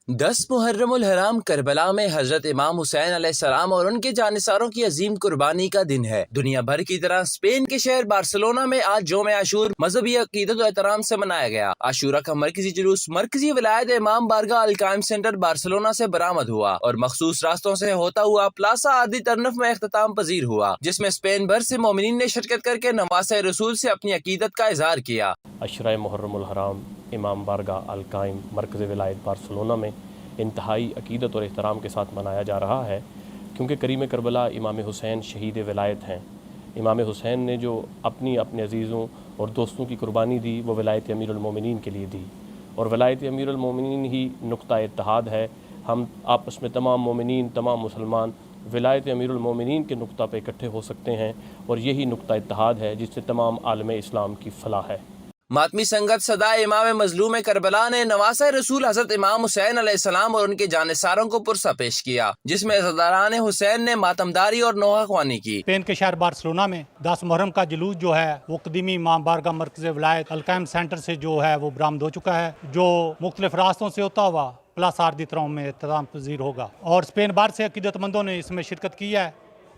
10 محرم الحرام کربلا میں حضرت امام حسین علیہ السلام اور ان کے جانثاروں کی عظیم قربانی کا دن ہے۔ دنیا بھر کی طرح اسپین کے شہر بارسلونا میں آج یوم عاشور مذہبی عقیدت و احترام سے منایا گیا۔ عاشورہ کا مرکزی جلوس مرکزی ولایت امام بارگاہ القائم سینٹر بارسلونا سے برآمد ہوا اور مخصوص راستوں سے ہوتا ہوا پلاسا عادی ترنف میں اختتام پذیر ہوا، جس میں اسپین بھر سے مومنین نے شرکت کر کے نواسہ رسول سے اپنی عقیدت کا اظہار کیا۔ عشرہ محرم الحرام امام بارگاہ القائم مرکز ولایت بارسلونا میں انتہائی عقیدت اور احترام کے ساتھ منایا جا رہا ہے، کیونکہ کریم کربلا امام حسین شہید ولایت ہیں۔ امام حسین نے جو اپنے عزیزوں اور دوستوں کی قربانی دی وہ ولایت امیر المومنین کے لیے دی، اور ولایت امیر المومنین ہی نقطہ اتحاد ہے۔ ہم آپس میں تمام مومنین، تمام مسلمان ولایت امیر المومنین کے نقطہ پہ اکٹھے ہو سکتے ہیں، اور یہی نقطہ اتحاد ہے جس سے تمام عالم اسلام کی فلاح ہے۔ ماتمی سنگت صدا امام مظلوم کربلا نے نواسہ رسول حضرت امام حسین علیہ السلام اور ان کے جانثاروں کو پرسہ پیش کیا، جس میں عزاداران حسین نے ماتمداری اور نوحہ خوانی کی۔ اسپین کے شہر بارسلونا میں 10 محرم کا جلوس جو ہے وہ قدیمی امام بارگاہ مرکز ولایت القائم سینٹر سے جو ہے وہ برآمد ہو چکا ہے، جو مختلف راستوں سے ہوتا ہوا پلاسا عارضی ترام میں اختتام پذیر ہوگا، اور اسپین بھر سے عقیدت مندوں نے اس میں شرکت کی ہے،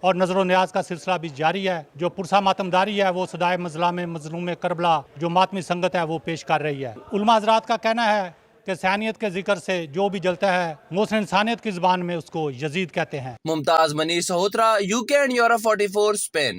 اور نظر و نیاز کا سلسلہ بھی جاری ہے۔ جو پرسہ ماتمداری ہے وہ صدائے مظلوم مظلوم کربلا جو ماتمی سنگت ہے وہ پیش کر رہی ہے۔ علماء حضرات کا کہنا ہے کہ سیانیت کے ذکر سے جو بھی جلتا ہے محسن انسانیت کی زبان میں اس کو یزید کہتے ہیں۔ Mumtaz Munir Sahotra, UK and Europe 44 Spain.